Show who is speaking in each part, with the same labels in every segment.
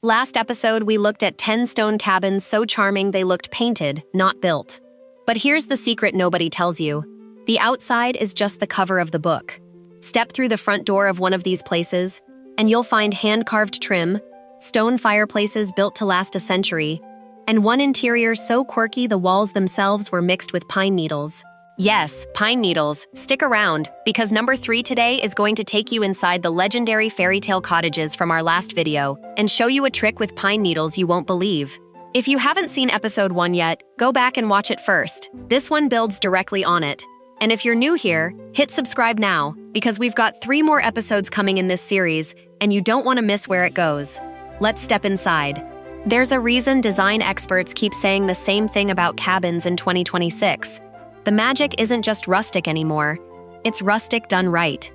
Speaker 1: Last episode, we looked at 10 stone cabins so charming they looked painted, not built. But here's the secret nobody tells you. The outside is just the cover of the book. Step through the front door of one of these places, and you'll find hand-carved trim, stone fireplaces built to last a century, and one interior so quirky the walls themselves were mixed with pine needles. Yes, pine needles. Stick around, because number 3 today is going to take you inside the legendary fairy tale cottages from our last video and show you a trick with pine needles you won't believe. If you haven't seen episode 1 yet, go back and watch it first. This one builds directly on it. And if you're new here, hit subscribe now, because we've got 3 more episodes coming in this series, and you don't want to miss where it goes. Let's step inside. There's a reason design experts keep saying the same thing about cabins in 2026. The magic isn't just rustic anymore, it's rustic done right.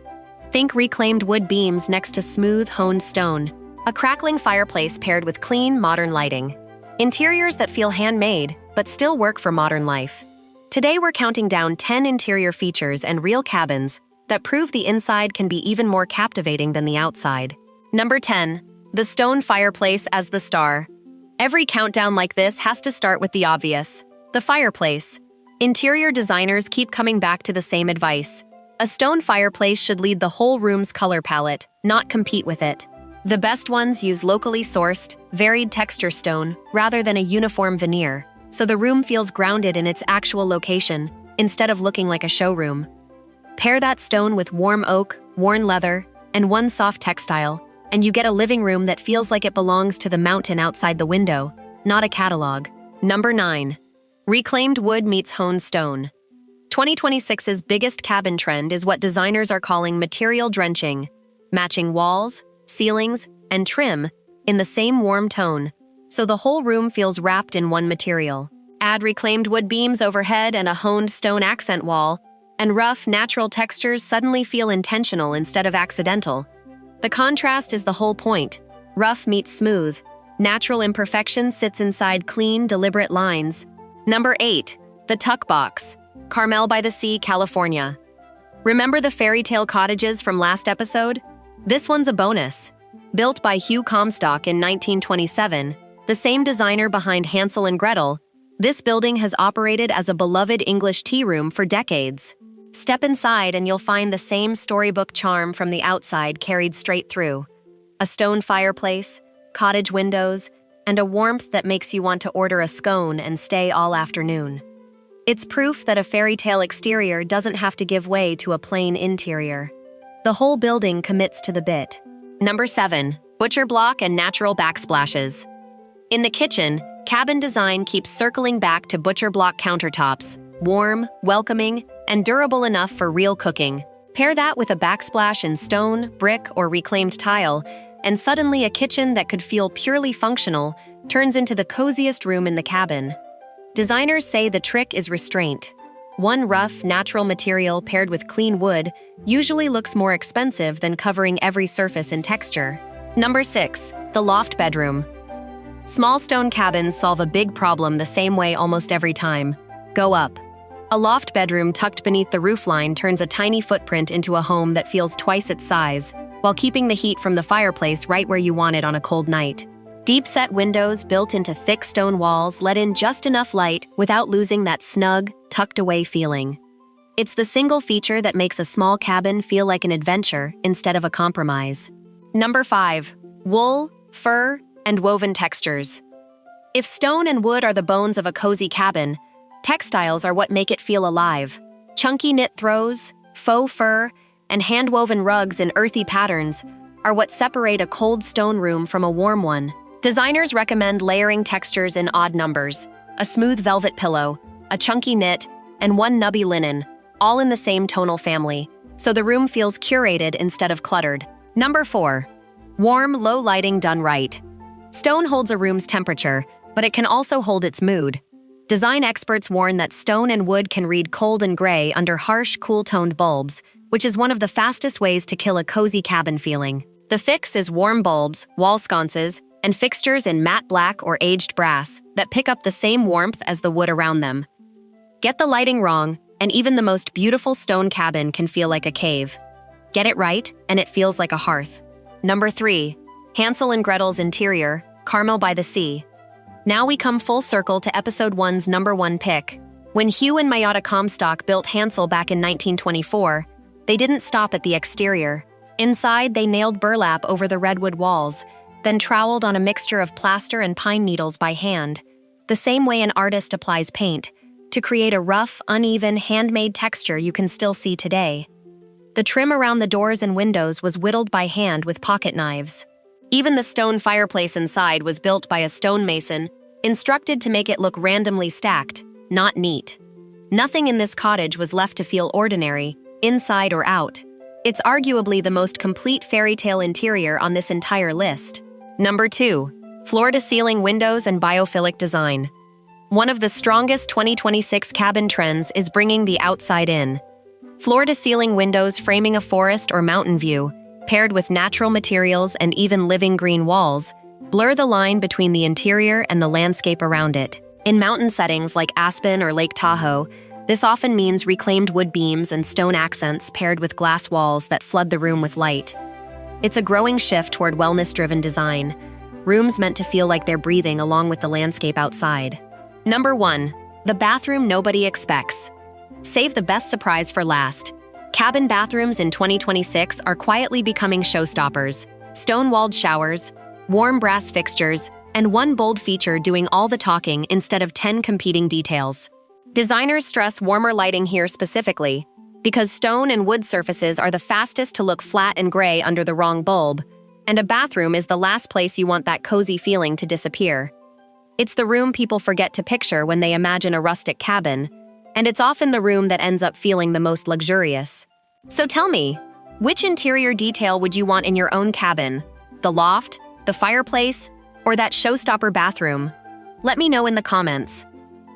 Speaker 1: Think reclaimed wood beams next to smooth, honed stone. A crackling fireplace paired with clean, modern lighting. Interiors that feel handmade, but still work for modern life. Today we're counting down 10 interior features and real cabins that prove the inside can be even more captivating than the outside. Number 10. The stone fireplace as the star. Every countdown like this has to start with the obvious. The fireplace. Interior designers keep coming back to the same advice. A stone fireplace should lead the whole room's color palette, not compete with it. The best ones use locally sourced, varied texture stone rather than a uniform veneer, so the room feels grounded in its actual location instead of looking like a showroom. Pair that stone with warm oak, worn leather, and one soft textile, and you get a living room that feels like it belongs to the mountain outside the window, not a catalog. Number 9. Reclaimed wood meets honed stone. 2026's biggest cabin trend is what designers are calling material drenching, matching walls, ceilings, and trim in the same warm tone, so the whole room feels wrapped in one material. Add reclaimed wood beams overhead and a honed stone accent wall, and rough, natural textures suddenly feel intentional instead of accidental. The contrast is the whole point. Rough meets smooth. Natural imperfection sits inside clean, deliberate lines. Number 8. The Tuck Box. Carmel-by-the-Sea, California. Remember the fairy tale cottages from last episode? This one's a bonus. Built by Hugh Comstock in 1927, the same designer behind Hansel and Gretel, this building has operated as a beloved English tea room for decades. Step inside and you'll find the same storybook charm from the outside carried straight through. A stone fireplace, cottage windows, and a warmth that makes you want to order a scone and stay all afternoon. It's proof that a fairy tale exterior doesn't have to give way to a plain interior. The whole building commits to the bit. Number 7. Butcher block and natural backsplashes. In the kitchen, cabin design keeps circling back to butcher block countertops, warm, welcoming, and durable enough for real cooking. Pair that with a backsplash in stone, brick, or reclaimed tile, and suddenly a kitchen that could feel purely functional turns into the coziest room in the cabin. Designers say the trick is restraint. One rough, natural material paired with clean wood usually looks more expensive than covering every surface in texture. Number 6. The loft bedroom. Small stone cabins solve a big problem the same way almost every time. Go up. A loft bedroom tucked beneath the roofline turns a tiny footprint into a home that feels twice its size, while keeping the heat from the fireplace right where you want it on a cold night. Deep-set windows built into thick stone walls let in just enough light without losing that snug, tucked-away feeling. It's the single feature that makes a small cabin feel like an adventure instead of a compromise. Number 5. Wool, fur, and woven textures. If stone and wood are the bones of a cozy cabin, textiles are what make it feel alive. Chunky knit throws, faux fur, and hand-woven rugs in earthy patterns are what separate a cold stone room from a warm one. Designers recommend layering textures in odd numbers: a smooth velvet pillow, a chunky knit, and one nubby linen, all in the same tonal family, so the room feels curated instead of cluttered. Number 4. Warm, low lighting done right. Stone holds a room's temperature, but it can also hold its mood. Design experts warn that stone and wood can read cold and gray under harsh, cool-toned bulbs, which is one of the fastest ways to kill a cozy cabin feeling. The fix is warm bulbs, wall sconces, and fixtures in matte black or aged brass that pick up the same warmth as the wood around them. Get the lighting wrong, and even the most beautiful stone cabin can feel like a cave. Get it right, and it feels like a hearth. Number 3. Hansel and Gretel's interior, Carmel-by-the-Sea. Now we come full circle to episode 1's number 1 pick. When Hugh and Mayada Comstock built Hansel back in 1924, they didn't stop at the exterior. Inside, they nailed burlap over the redwood walls, then troweled on a mixture of plaster and pine needles by hand, the same way an artist applies paint, to create a rough, uneven, handmade texture you can still see today. The trim around the doors and windows was whittled by hand with pocket knives. Even the stone fireplace inside was built by a stonemason, instructed to make it look randomly stacked, not neat. Nothing in this cottage was left to feel ordinary, inside or out. It's arguably the most complete fairy tale interior on this entire list. Number 2. Floor-to-ceiling windows and biophilic design. One of the strongest 2026 cabin trends is bringing the outside in. Floor-to-ceiling windows framing a forest or mountain view, paired with natural materials and even living green walls, blur the line between the interior and the landscape around it. In mountain settings like Aspen or Lake Tahoe, this often means reclaimed wood beams and stone accents paired with glass walls that flood the room with light. It's a growing shift toward wellness-driven design, rooms meant to feel like they're breathing along with the landscape outside. Number 1. The bathroom nobody expects. Save the best surprise for last. Cabin bathrooms in 2026 are quietly becoming showstoppers. Stone-walled showers, warm brass fixtures, and one bold feature doing all the talking instead of 10 competing details. Designers stress warmer lighting here specifically, because stone and wood surfaces are the fastest to look flat and gray under the wrong bulb, and a bathroom is the last place you want that cozy feeling to disappear. It's the room people forget to picture when they imagine a rustic cabin, and it's often the room that ends up feeling the most luxurious. So tell me, which interior detail would you want in your own cabin? The loft, the fireplace, or that showstopper bathroom? Let me know in the comments.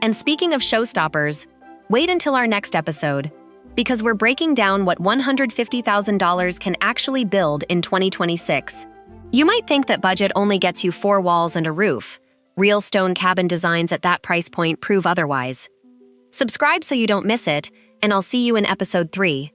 Speaker 1: And speaking of showstoppers, wait until our next episode, because we're breaking down what $150,000 can actually build in 2026. You might think that budget only gets you 4 walls and a roof. Real stone cabin designs at that price point prove otherwise. Subscribe so you don't miss it, and I'll see you in episode 3.